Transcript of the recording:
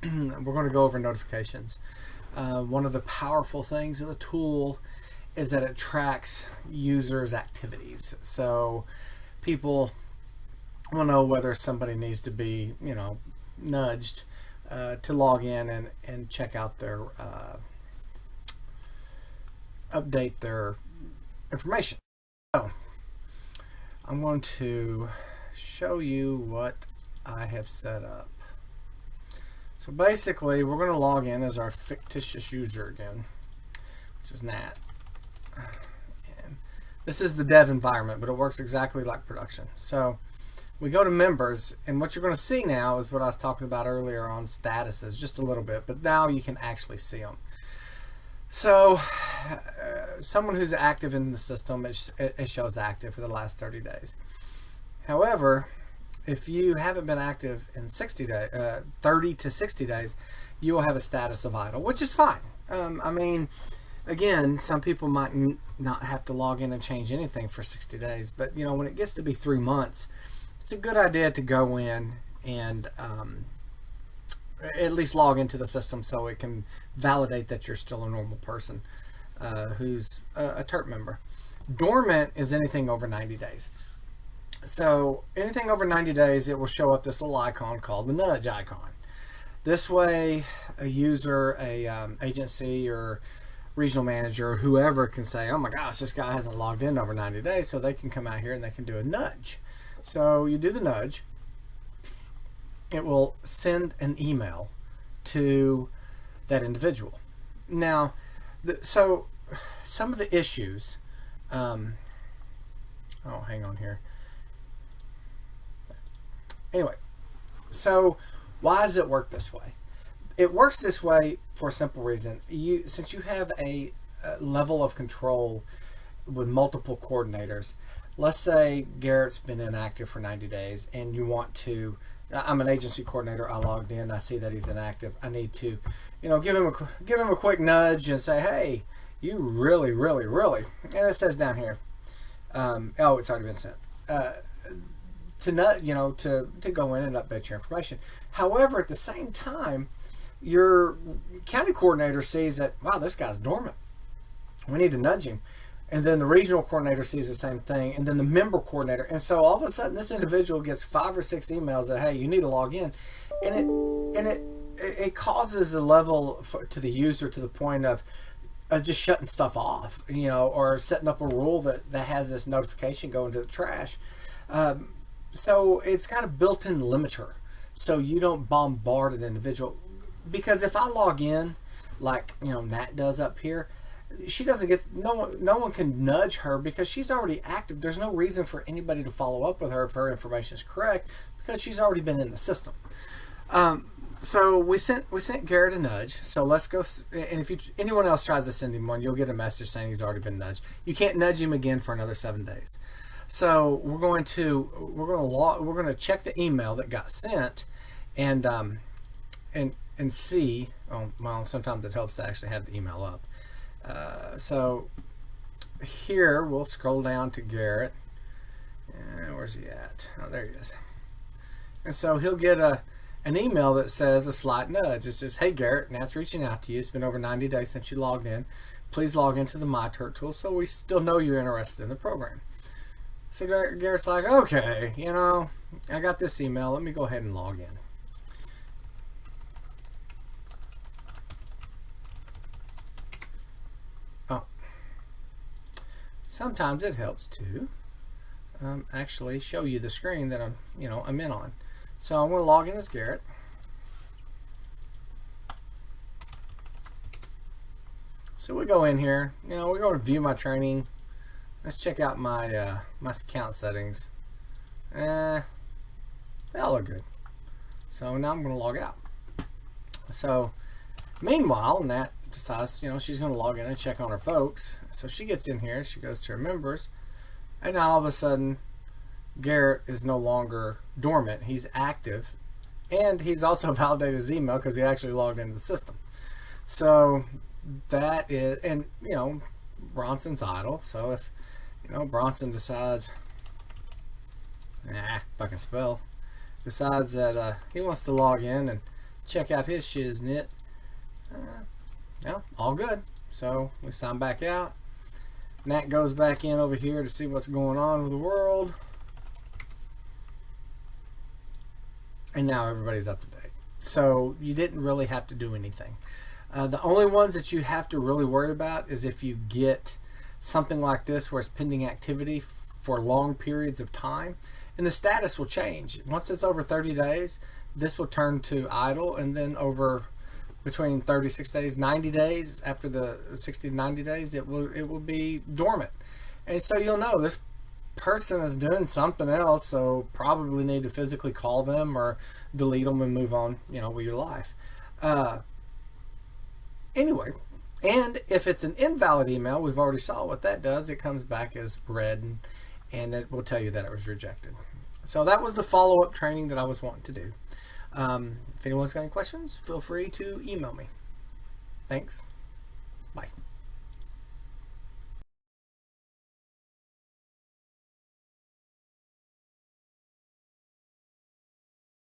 we're going to go over notifications. One of the powerful things of the tool is that it tracks users' activities. So people will know whether somebody needs to be, nudged to log in and check out their, update their information. So I'm going to show you what I have set up. So basically, we're going to log in as our fictitious user again, which is Nat. And this is the dev environment, but it works exactly like production. So we go to members, and what you're going to see now is what I was talking about earlier on statuses, just a little bit, but now you can actually see them. So someone who's active in the system, it shows active for the last 30 days. However, if you haven't been active in 30 to 60 days, you will have a status of idle, which is fine. I mean, again, some people might not have to log in and change anything for 60 days, but when it gets to be 3 months, it's a good idea to go in and at least log into the system so it can validate that you're still a normal person who's a TERT member. Dormant is anything over 90 days. So anything over 90 days, it will show up this little icon called the nudge icon. This way, a user, agency, or regional manager, or whoever can say, oh my gosh, this guy hasn't logged in over 90 days, so they can come out here and they can do a nudge. So you do the nudge. It will send an email to that individual. Now, so some of the issues, oh, hang on here. Anyway, so why does it work this way? It works this way for a simple reason. Since you have a level of control with multiple coordinators, let's say Garrett's been inactive for 90 days and you want to, I'm an agency coordinator, I logged in, I see that he's inactive, I need to, give him a quick nudge and say, hey, you really, and it says down here, oh, it's already been sent. To go in and update your information. However, at the same time, your county coordinator sees that, wow, this guy's dormant. We need to nudge him. And then the regional coordinator sees the same thing, and then the member coordinator. And so all of a sudden, this individual gets 5 or 6 emails that, hey, you need to log in. And it causes a level to the user to the point of just shutting stuff off, or setting up a rule that has this notification going to the trash. So it's got a built-in limiter, so you don't bombard an individual. Because if I log in, like Nat does up here, she doesn't get no one can nudge her because she's already active. There's no reason for anybody to follow up with her if her information is correct because she's already been in the system. So we sent Garrett a nudge. So let's go. And if anyone else tries to send him one, you'll get a message saying he's already been nudged. You can't nudge him again for another 7 days. So we're going to check the email that got sent, and see. Oh well, sometimes it helps to actually have the email up. So here we'll scroll down to Garrett. Where's he at? Oh, there he is. And so he'll get an email that says a slight nudge. It says, "Hey Garrett, Nat's reaching out to you. It's been over 90 days since you logged in. Please log into the MyTERT tool so we still know you're interested in the program." So Garrett's like, okay, I got this email. Let me go ahead and log in. Oh, sometimes it helps to actually show you the screen that I'm in on. So I'm going to log in as Garrett. So we go in here. We're going to view my training. Let's check out my my account settings. They all look good. So now I'm going to log out. So meanwhile, Nat decides, she's going to log in and check on her folks. So she gets in here. She goes to her members, and now all of a sudden, Garrett is no longer dormant. He's active, and he's also validated his email because he actually logged into the system. So that is, and Bronson's idle. So if Bronson decides, if I can spell, decides that he wants to log in and check out his shiznit. No, all good. So we sign back out. Nat goes back in over here to see what's going on with the world. And now everybody's up to date. So you didn't really have to do anything. The only ones that you have to really worry about is if you get something like this where it's pending activity for long periods of time, and the status will change. Once it's over 30 days, this will turn to idle, and then over between 36 days, 90 days, after the 60 to 90 days, it will be dormant. And so you'll know this person is doing something else, so probably need to physically call them or delete them and move on, with your life. Anyway, and if it's an invalid email, we've already saw what that does. It comes back as red, and it will tell you that it was rejected. So that was the follow-up training that I was wanting to do. If anyone's got any questions, feel free to email me. Thanks. Bye.